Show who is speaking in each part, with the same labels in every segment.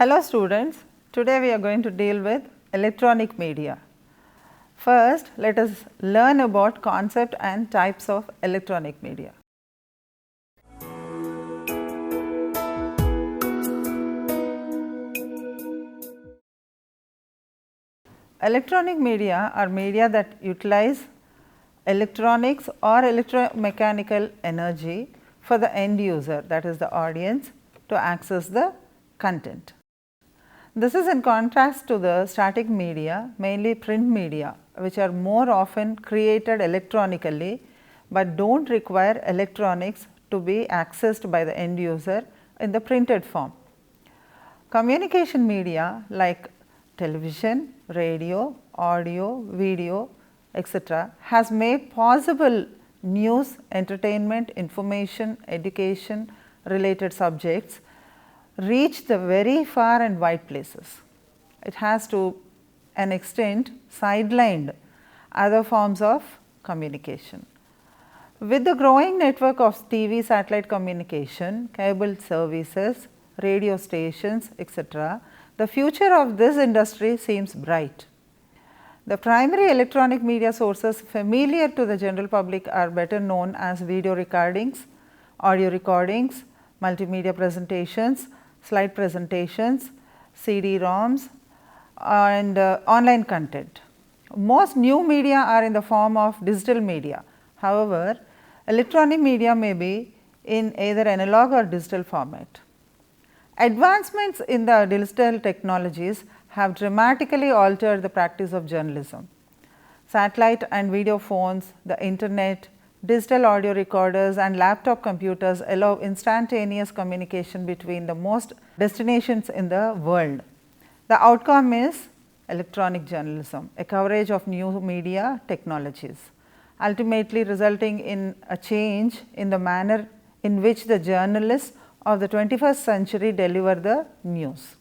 Speaker 1: Hello students, today we are going to deal with electronic media. First, let us learn about concept and types of electronic media. Electronic media are media that utilize electronics or electromechanical energy for the end user, that is the audience, to access the content. This is in contrast to the static media, mainly print media, which are more often created electronically, but do not require electronics to be accessed by the end user in the printed form. Communication media like television, radio, audio, video, etc. has made possible news, entertainment, information, education related subjects reach the very far and wide places. It has to an extent sidelined other forms of communication. With the growing network of TV satellite communication, cable services, radio stations, etc., the future of this industry seems bright. The primary electronic media sources familiar to the general public are better known as video recordings, audio recordings, multimedia presentations, slide presentations, CD-ROMs and online content. Most new media are in the form of digital media. However, electronic media may be in either analog or digital format. Advancements in the digital technologies have dramatically altered the practice of journalism. Satellite and video phones, the internet, digital audio recorders and laptop computers allow instantaneous communication between the most destinations in the world. The outcome is electronic journalism, a coverage of new media technologies, ultimately resulting in a change in the manner in which the journalists of the 21st century deliver the news.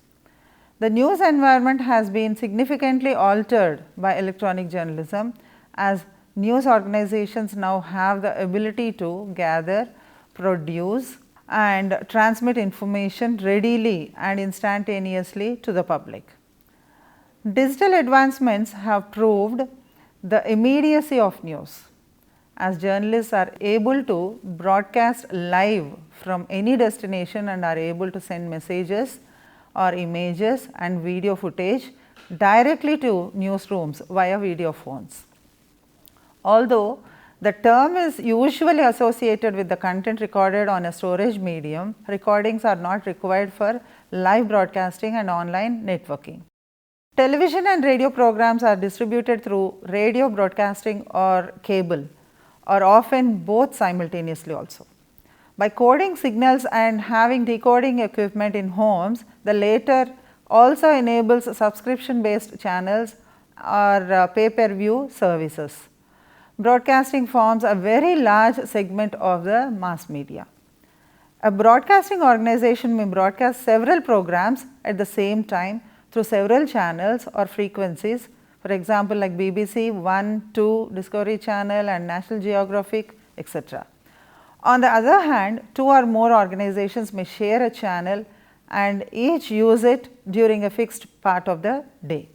Speaker 1: The news environment has been significantly altered by electronic journalism, as news organizations now have the ability to gather, produce and transmit information readily and instantaneously to the public. Digital advancements have proved the immediacy of news, as journalists are able to broadcast live from any destination and are able to send messages or images and video footage directly to newsrooms via video phones. Although the term is usually associated with the content recorded on a storage medium, recordings are not required for live broadcasting and online networking. Television and radio programs are distributed through radio broadcasting or cable, or often both simultaneously also. By coding signals and having decoding equipment in homes, the latter also enables subscription based channels or pay-per-view services. Broadcasting forms a very large segment of the mass media. A broadcasting organization may broadcast several programs at the same time through several channels or frequencies, for example, like BBC, 1, 2, Discovery Channel and National Geographic, etc. On the other hand, two or more organizations may share a channel and each use it during a fixed part of the day.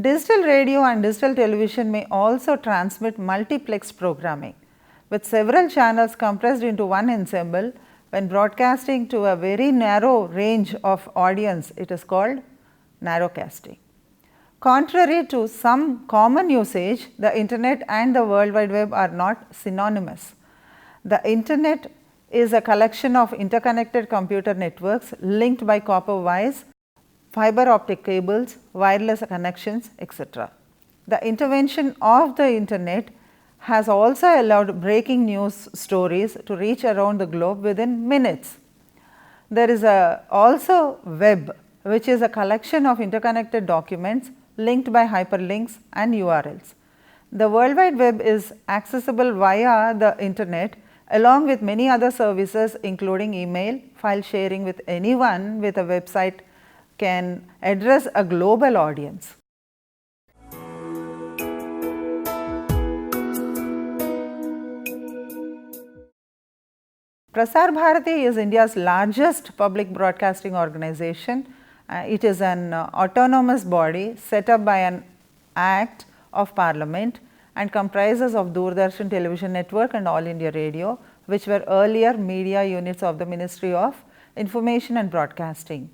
Speaker 1: Digital radio and digital television may also transmit multiplexed programming with several channels compressed into one ensemble. When broadcasting to a very narrow range of audience, it is called narrowcasting. Contrary to some common usage, the internet and the World Wide Web are not synonymous. The internet is a collection of interconnected computer networks linked by copper wires, fiber optic cables, wireless connections, etc. The intervention of the internet has also allowed breaking news stories to reach around the globe within minutes. There is also web, which is a collection of interconnected documents linked by hyperlinks and URLs. The World Wide Web is accessible via the internet along with many other services including email, file sharing with anyone with a website can address a global audience. Prasad Varkey is India's largest public broadcasting organization It is an autonomous body set up by an Act of Parliament and comprises of Doordarshan Television Network and All India Radio, which were earlier media units of the Ministry of Information and Broadcasting.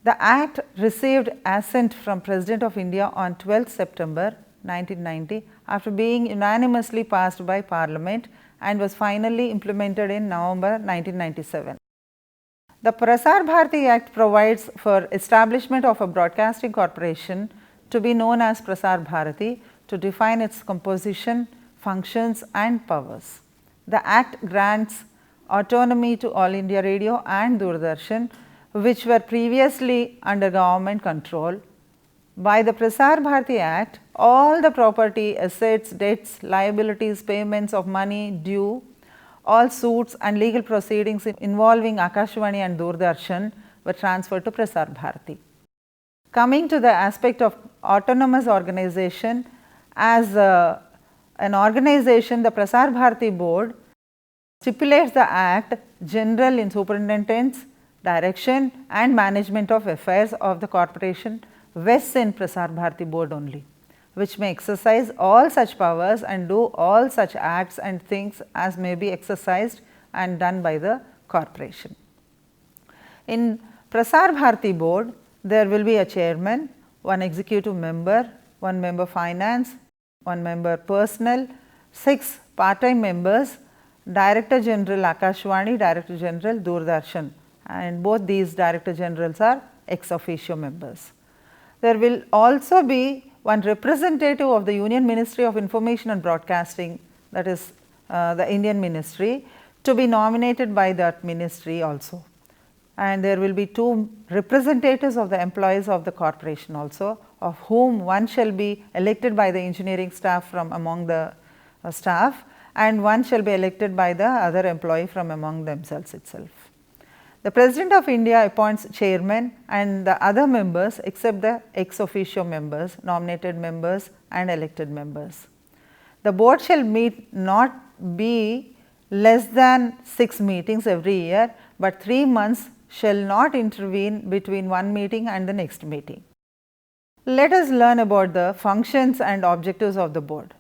Speaker 1: The Act received assent from President of India on 12th September 1990 after being unanimously passed by Parliament and was finally implemented in November 1997. The Prasad Varkey Act provides for establishment of a broadcasting corporation to be known as Prasar Bharati to define its composition, functions and powers. The Act grants autonomy to All India Radio and Doordarshan, which were previously under government control. By the Prasar Bharati Act, all the property, assets, debts, liabilities, payments of money due, all suits and legal proceedings involving Akashvani and Doordarshan were transferred to Prasar Bharati. Coming to the aspect of autonomous organization, as an organization, the Prasar Bharati board stipulates the Act general in superintendence, direction and management of affairs of the corporation vests in Prasar Bharati board only, which may exercise all such powers and do all such acts and things as may be exercised and done by the corporation. In Prasar Bharati board, there will be a chairman, one executive member, one member finance, one member personnel, 6 part-time members, Director General Akashvani, Director General Doordarshan, and both these Director Generals are ex officio members. There will also be one representative of the Union Ministry of Information and Broadcasting, that is the Indian Ministry, to be nominated by that ministry also. And there will be 2 representatives of the employees of the corporation also, of whom one shall be elected by the engineering staff from among the staff and one shall be elected by the other employee from among themselves itself. The President of India appoints chairman and the other members except the ex officio members, nominated members and elected members. The board shall meet not be less than 6 meetings every year, but 3 months shall not intervene between one meeting and the next meeting. Let us learn about the functions and objectives of the board.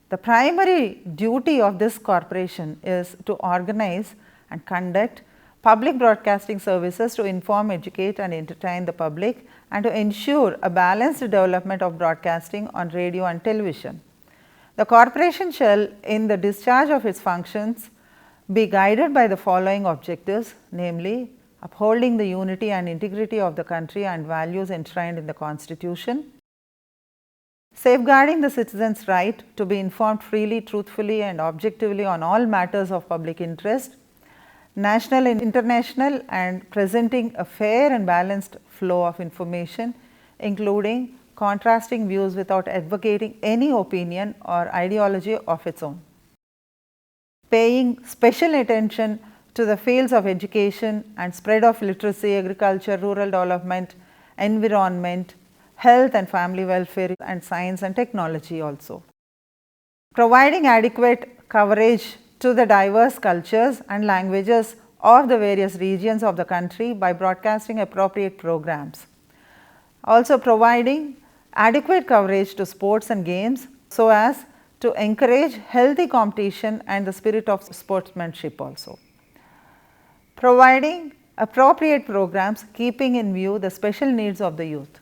Speaker 1: The primary duty of this corporation is to organize and conduct public broadcasting services to inform, educate and entertain the public and to ensure a balanced development of broadcasting on radio and television. The corporation shall, in the discharge of its functions, be guided by the following objectives, namely upholding the unity and integrity of the country and values enshrined in the Constitution, safeguarding the citizens' right to be informed freely, truthfully and objectively on all matters of public interest, national and international, and presenting a fair and balanced flow of information, including contrasting views without advocating any opinion or ideology of its own. Paying special attention to the fields of education and spread of literacy, agriculture, rural development, environment, health and family welfare and science and technology also. Providing adequate coverage to the diverse cultures and languages of the various regions of the country by broadcasting appropriate programs. Also providing adequate coverage to sports and games so as to encourage healthy competition and the spirit of sportsmanship also. Providing appropriate programs keeping in view the special needs of the youth.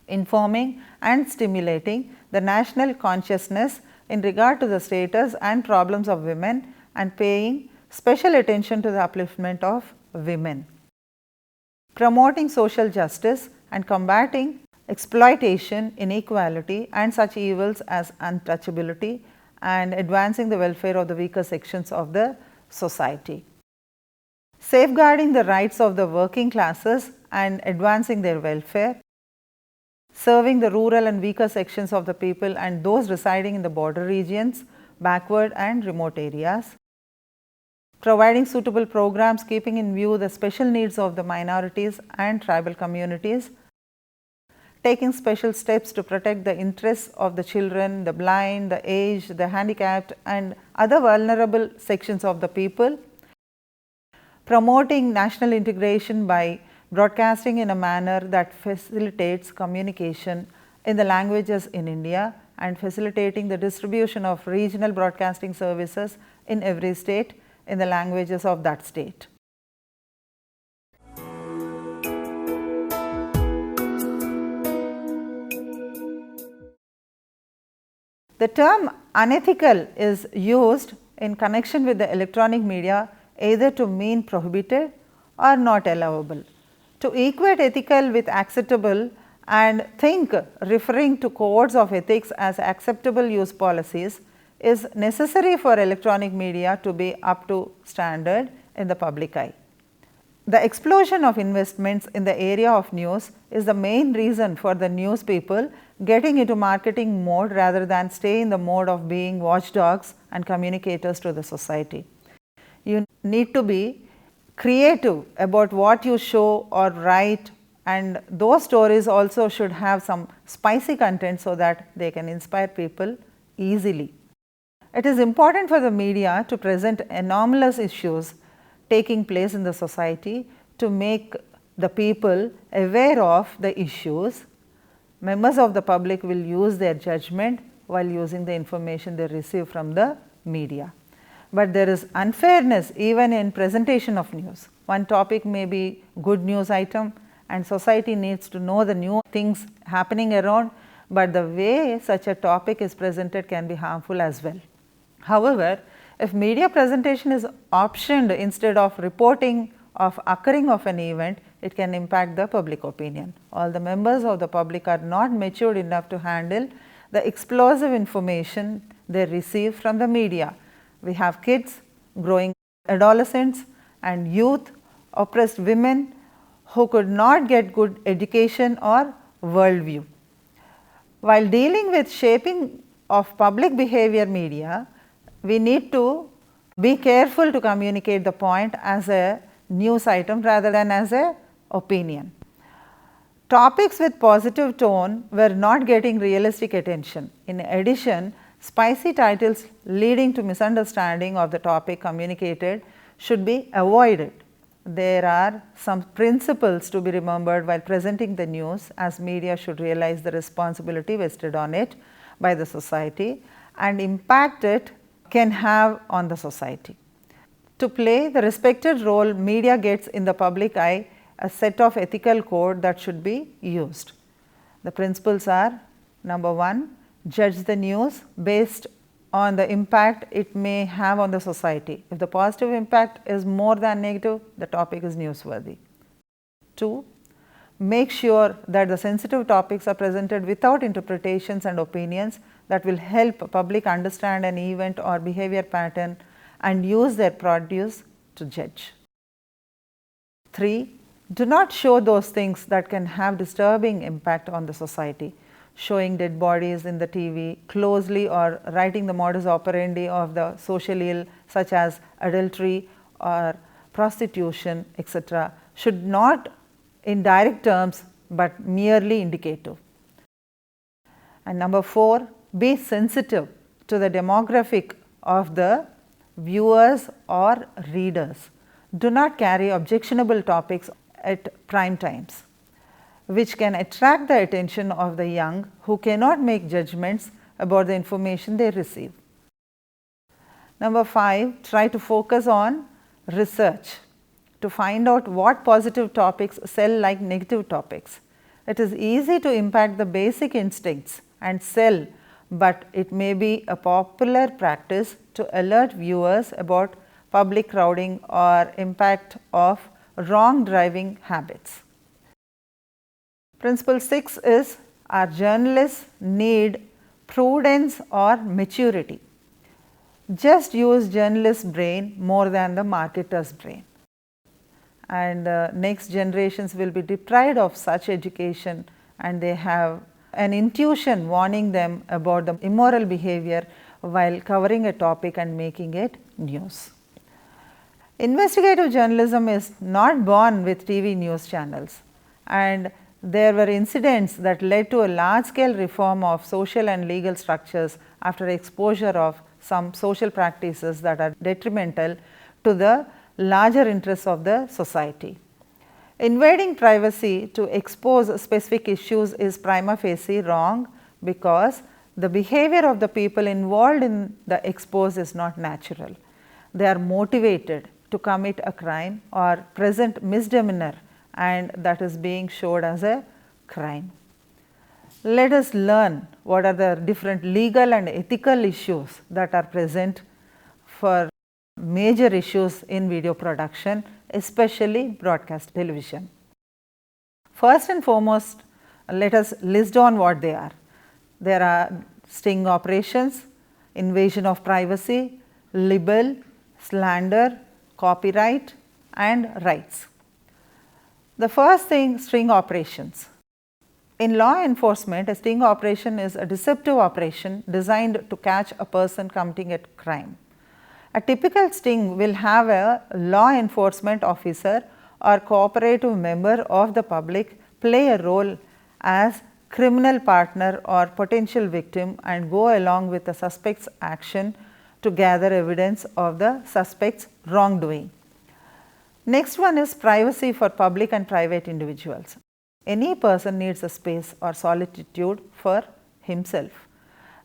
Speaker 1: Informing and stimulating the national consciousness in regard to the status and problems of women and paying special attention to the upliftment of women. Promoting social justice and combating exploitation, inequality and such evils as untouchability and advancing the welfare of the weaker sections of the society. Safeguarding the rights of the working classes and advancing their welfare. Serving the rural and weaker sections of the people and those residing in the border regions, backward and remote areas. Providing suitable programs keeping in view the special needs of the minorities and tribal communities. Taking special steps to protect the interests of the children, the blind, the aged, the handicapped and other vulnerable sections of the people. Promoting national integration by broadcasting in a manner that facilitates communication in the languages in India and facilitating the distribution of regional broadcasting services in every state in the languages of that state. The term unethical is used in connection with the electronic media either to mean prohibited or not allowable. To equate ethical with acceptable and think referring to codes of ethics as acceptable use policies is necessary for electronic media to be up to standard in the public eye. The explosion of investments in the area of news is the main reason for the news people getting into marketing mode rather than stay in the mode of being watchdogs and communicators to the society. You need to be creative about what you show or write, and those stories also should have some spicy content so that they can inspire people easily. It is important for the media to present anomalous issues taking place in the society to make the people aware of the issues. Members of the public will use their judgment while using the information they receive from the media. But there is unfairness even in presentation of news. One topic may be good news item and society needs to know the new things happening around, but the way such a topic is presented can be harmful as well. However, if media presentation is optioned instead of reporting of occurring of an event, it can impact the public opinion. All the members of the public are not matured enough to handle the explosive information they receive from the media. We have kids, growing adolescents and youth, oppressed women who could not get good education or worldview. While dealing with shaping of public behavior media, we need to be careful to communicate the point as a news item rather than as a opinion. Topics with positive tone were not getting realistic attention. In addition, spicy titles leading to misunderstanding of the topic communicated should be avoided. There are some principles to be remembered while presenting the news, as media should realize the responsibility vested on it by the society and impact it can have on the society. To play the respected role media gets in the public eye, a set of ethical code that should be used. The principles are: number 1, judge the news based on the impact it may have on the society. If the positive impact is more than negative, the topic is newsworthy. 2, make sure that the sensitive topics are presented without interpretations and opinions that will help public understand an event or behavior pattern and use their produce to judge. 3, do not show those things that can have disturbing impact on the society. Showing dead bodies in the TV closely or writing the modus operandi of the social ill such as adultery or prostitution, etc., should not in direct terms but merely indicative. And number 4, be sensitive to the demographic of the viewers or readers. Do not carry objectionable topics at prime times, which can attract the attention of the young who cannot make judgments about the information they receive. Number 5, try to focus on research to find out what positive topics sell like negative topics. It is easy to impact the basic instincts and sell, but it may be a popular practice to alert viewers about public crowding or impact of wrong driving habits. Principle 6 is: our journalists need prudence or maturity. Just use journalist's brain more than the marketer's brain, and next generations will be deprived of such education, and they have an intuition warning them about the immoral behavior while covering a topic and making it news. Investigative journalism is not born with TV news channels, and there were incidents that led to a large scale reform of social and legal structures after exposure of some social practices that are detrimental to the larger interests of the society. Invading privacy to expose specific issues is prima facie wrong, because the behavior of the people involved in the expose is not natural. They are motivated to commit a crime or present misdemeanor, and that is being showed as a crime. Let us learn what are the different legal and ethical issues that are present for major issues in video production, especially broadcast television. First and foremost, let us list down what they are. There are sting operations, invasion of privacy, libel, slander, copyright and rights. The first thing, sting operations. In law enforcement, a sting operation is a deceptive operation designed to catch a person committing a crime. A typical sting will have a law enforcement officer or cooperative member of the public play a role as criminal partner or potential victim and go along with the suspect's action to gather evidence of the suspect's wrongdoing. Next one is privacy for public and private individuals. Any person needs a space or solitude for himself.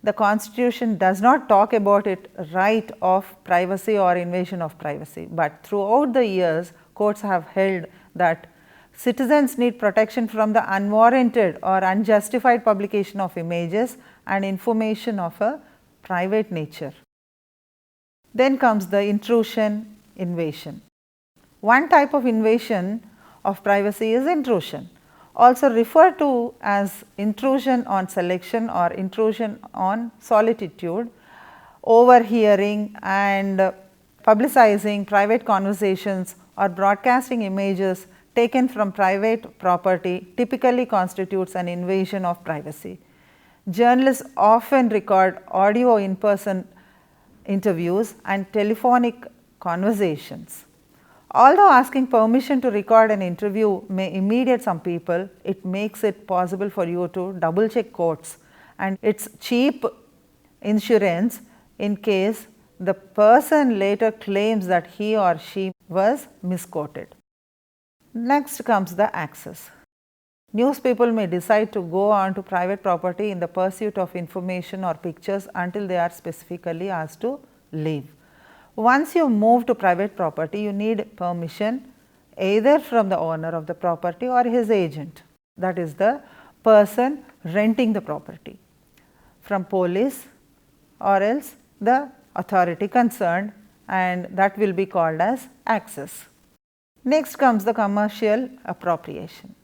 Speaker 1: The Constitution does not talk about it right of privacy or invasion of privacy, but throughout the years courts have held that citizens need protection from the unwarranted or unjustified publication of images and information of a private nature. Then comes the intrusion, invasion. One type of invasion of privacy is intrusion, also referred to as intrusion on selection or intrusion on solitude, overhearing and publicizing private conversations or broadcasting images taken from private property typically constitutes an invasion of privacy. Journalists often record audio in-person interviews and telephonic conversations. Although asking permission to record an interview may immediate some people, it makes it possible for you to double check quotes, and it's cheap insurance in case the person later claims that he or she was misquoted. Next comes the access. News people may decide to go on to private property in the pursuit of information or pictures until they are specifically asked to leave. Once you move to private property, you need permission either from the owner of the property or his agent, that is the person renting the property, from police or else the authority concerned, and that will be called as access. Next comes the commercial appropriation.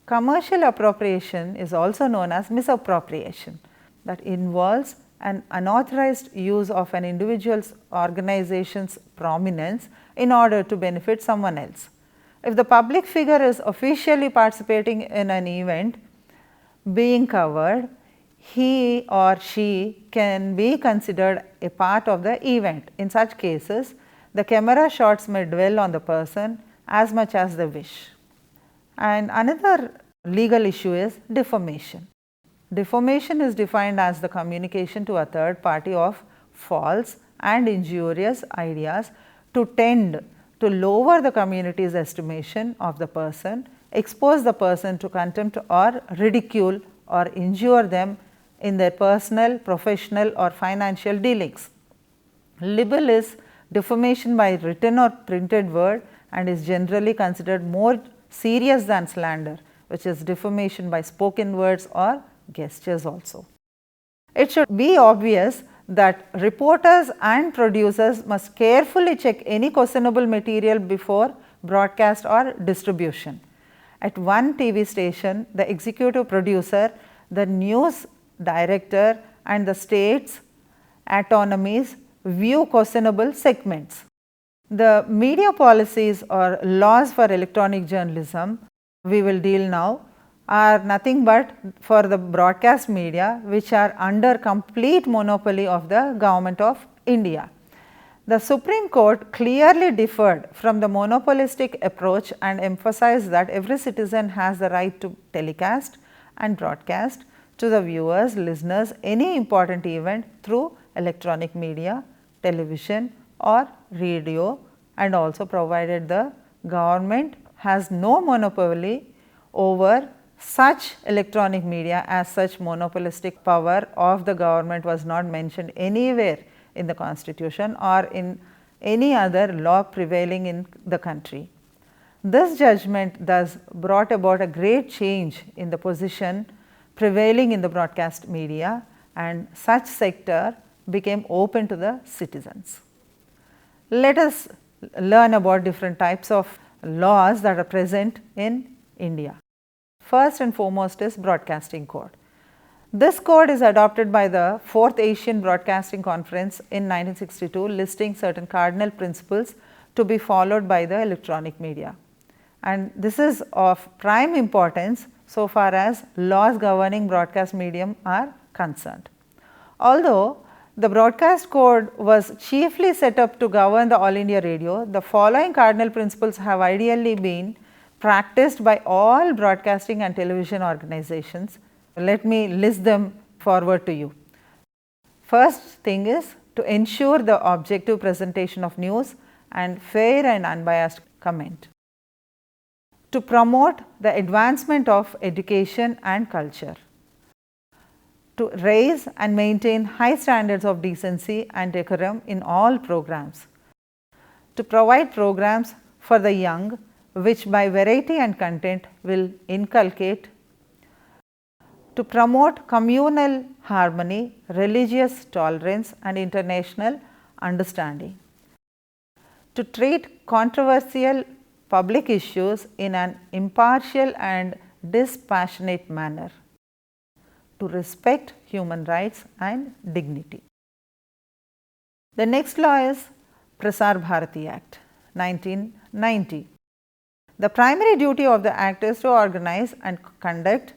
Speaker 1: Commercial appropriation is also known as misappropriation, that involves an unauthorized use of an individual's organization's prominence in order to benefit someone else. If the public figure is officially participating in an event being covered, he or she can be considered a part of the event. In such cases, the camera shots may dwell on the person as much as they wish. And another legal issue is defamation. Defamation is defined as the communication to a third party of false and injurious ideas to tend to lower the community's estimation of the person, expose the person to contempt or ridicule, or injure them in their personal, professional or financial dealings. Libel is defamation by written or printed word and is generally considered more serious than slander, which is defamation by spoken words or gestures also. It should be obvious that reporters and producers must carefully check any questionable material before broadcast or distribution. At one TV station, the executive producer, the news director and the state's autonomies view questionable segments. The media policies or laws for electronic journalism we will deal now are nothing but for the broadcast media, which are under complete monopoly of the Government of India. The Supreme Court clearly differed from the monopolistic approach and emphasized that every citizen has the right to telecast and broadcast to the viewers, listeners any important event through electronic media, television or radio, and also provided the government has no monopoly over such electronic media, as such monopolistic power of the government was not mentioned anywhere in the constitution or in any other law prevailing in the country. This judgment thus brought about a great change in the position prevailing in the broadcast media, and such sector became open to the citizens. Let us learn about different types of laws that are present in India. First and foremost is Broadcasting Code. This code is adopted by the 4th Asian Broadcasting Conference in 1962, listing certain cardinal principles to be followed by the electronic media. And this is of prime importance so far as laws governing broadcast medium are concerned. Although the broadcast code was chiefly set up to govern the All India Radio, the following cardinal principles have ideally been practiced by all broadcasting and television organizations. Let me list them forward to you. First thing is to ensure the objective presentation of news and fair and unbiased comment. To promote the advancement of education and culture. To raise and maintain high standards of decency and decorum in all programs. To provide programs for the young, which by variety and content will inculcate. To promote communal harmony, religious tolerance and international understanding. To treat controversial public issues in an impartial and dispassionate manner. To respect human rights and dignity. The next law is Prasad Varkey Act 1990. The primary duty of the Act is to organize and conduct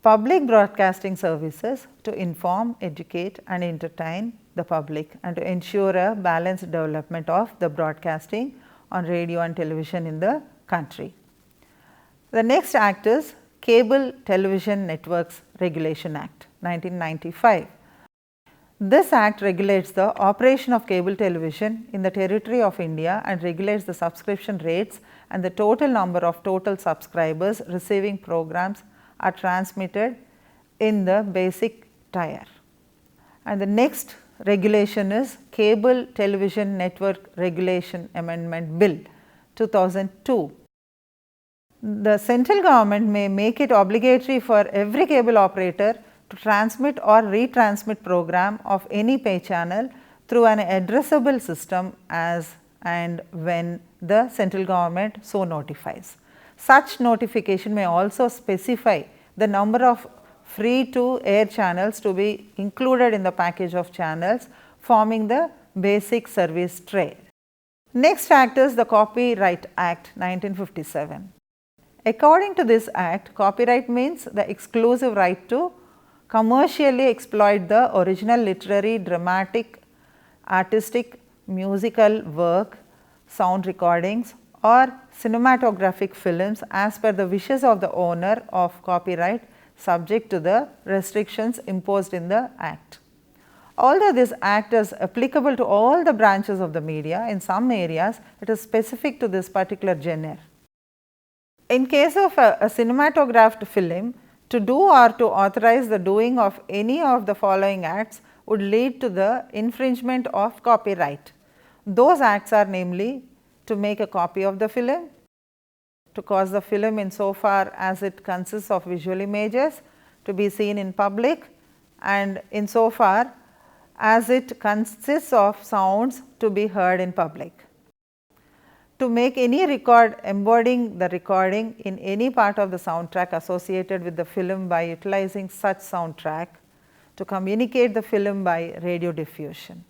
Speaker 1: public broadcasting services to inform, educate and entertain the public, and to ensure a balanced development of the broadcasting on radio and television in the country. The next act is Cable Television Networks Regulation Act 1995. This act regulates the operation of cable television in the territory of India and regulates the subscription rates and the total number of total subscribers receiving programs are transmitted in the basic tier. And the next regulation is Cable Television Network Regulation Amendment Bill 2002. The central government may make it obligatory for every cable operator to transmit or retransmit program of any pay channel through an addressable system as and when the central government so notifies. Such notification may also specify the number of free to air channels to be included in the package of channels forming the basic service tray. Next act is the Copyright Act 1957. According to this act, copyright means the exclusive right to commercially exploit the original literary, dramatic, artistic, musical work, sound recordings or cinematographic films as per the wishes of the owner of copyright, subject to the restrictions imposed in the act. Although this act is applicable to all the branches of the media, in some areas it is specific to this particular genre. In case of a cinematographed film, to do or to authorize the doing of any of the following acts would lead to the infringement of copyright. Those acts are namely to make a copy of the film, to cause the film in so far as it consists of visual images to be seen in public, and in so far as it consists of sounds to be heard in public. To make any record embodying the recording in any part of the soundtrack associated with the film by utilizing such soundtrack, to communicate the film by radio diffusion.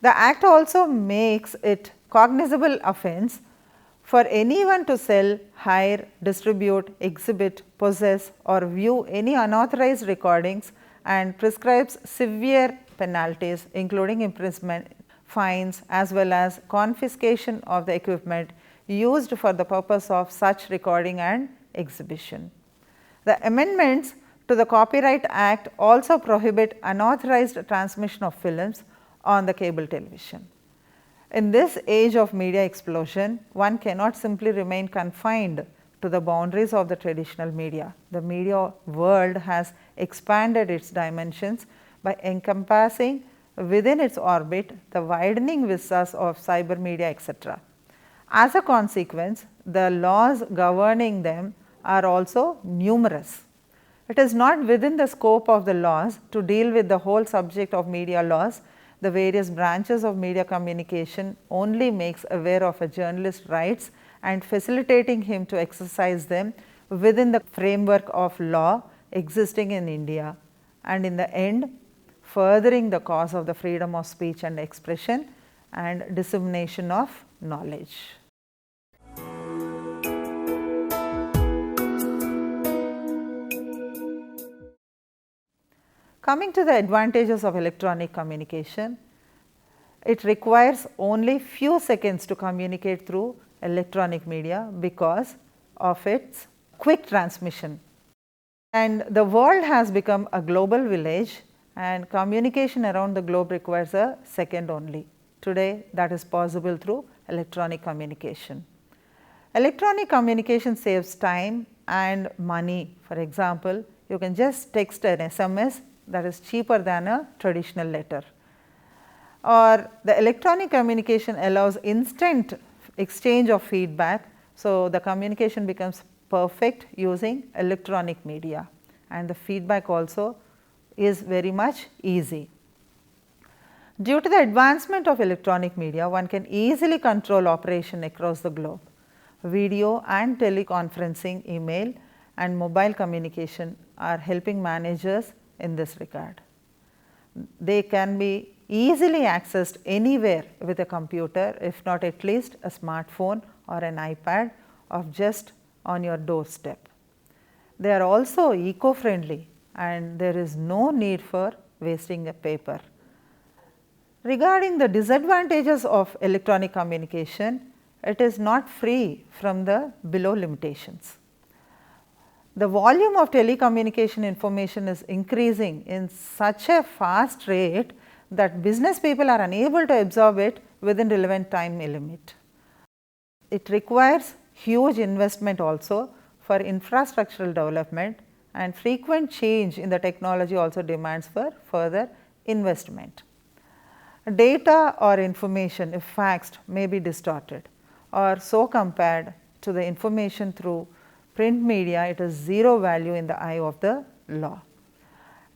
Speaker 1: The act also makes it cognizable offence for anyone to sell, hire, distribute, exhibit, possess or view any unauthorized recordings, and prescribes severe penalties including imprisonment, fines as well as confiscation of the equipment used for the purpose of such recording and exhibition. The amendments to the Copyright Act also prohibit unauthorized transmission of films on the cable television. In this age of media explosion, one cannot simply remain confined to the boundaries of the traditional media. The media world has expanded its dimensions by encompassing within its orbit the widening vistas of cyber media, etc. As a consequence, the laws governing them are also numerous. It is not within the scope of the laws to deal with the whole subject of media laws. The various branches of media communication only makes aware of a journalist's rights and facilitating him to exercise them within the framework of law existing in India, and in the end furthering the cause of the freedom of speech and expression and dissemination of knowledge. Coming to the advantages of electronic communication, it requires only few seconds to communicate through electronic media because of its quick transmission. And the world has become a global village, and communication around the globe requires a second only. Today that is possible through electronic communication. Electronic communication saves time and money. For example, you can just text an SMS that is cheaper than a traditional letter, or the electronic communication allows instant exchange of feedback. So, the communication becomes perfect using electronic media, and the feedback also is very much easy. Due to the advancement of electronic media, one can easily control operation across the globe. Video and teleconferencing, email and mobile communication are helping managers in this regard. They can be easily accessed anywhere with a computer, if not at least a smartphone or an iPad of just on your doorstep. They are also eco-friendly and there is no need for wasting a paper. Regarding the disadvantages of electronic communication, it is not free from the below limitations. The volume of telecommunication information is increasing in such a fast rate that business people are unable to absorb it within relevant time limit. It requires huge investment also for infrastructural development, and frequent change in the technology also demands for further investment. Data or information, if faxed, may be distorted, or so compared to the information through print media, it is zero value in the eye of the law.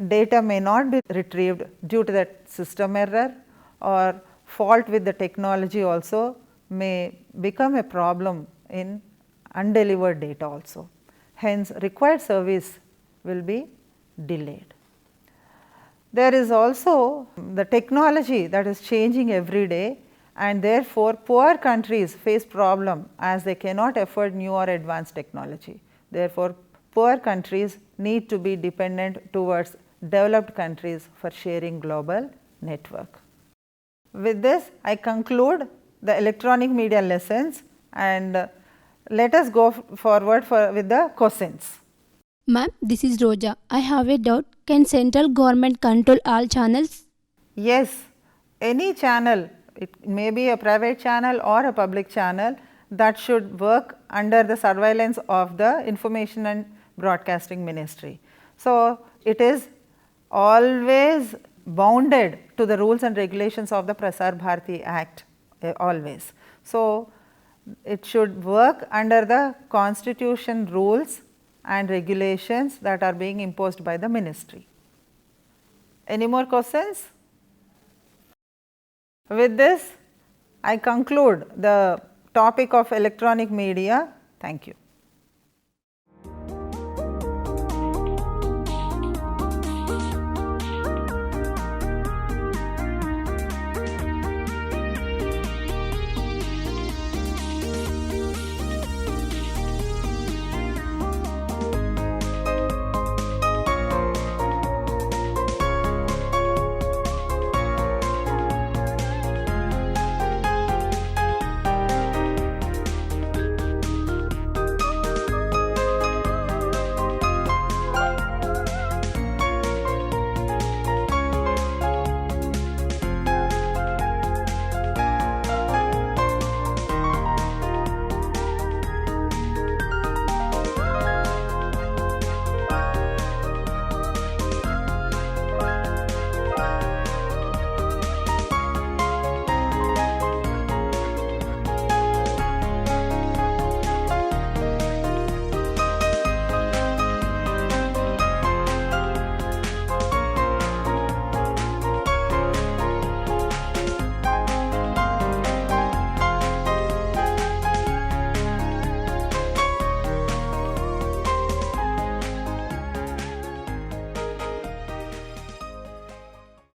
Speaker 1: Data may not be retrieved due to that system error, or fault with the technology also may become a problem in undelivered data also. Hence, required service will be delayed. There is also the technology that is changing every day, and therefore, poor countries face problem as they cannot afford new or advanced technology. Therefore, poor countries need to be dependent towards developed countries for sharing global network. With this, I conclude the electronic media lessons, and let us go forward with the questions.
Speaker 2: Ma'am, this is Roja. I have a doubt. Can central government control all channels?
Speaker 1: Yes, any channel, it may be a private channel or a public channel, that should work under the surveillance of the Information and Broadcasting Ministry. So, it is always bounded to the rules and regulations of the Prasad Varkey Act always. So, it should work under the constitution rules and regulations that are being imposed by the ministry. Any more questions? With this, I conclude the topic of electronic media. Thank you.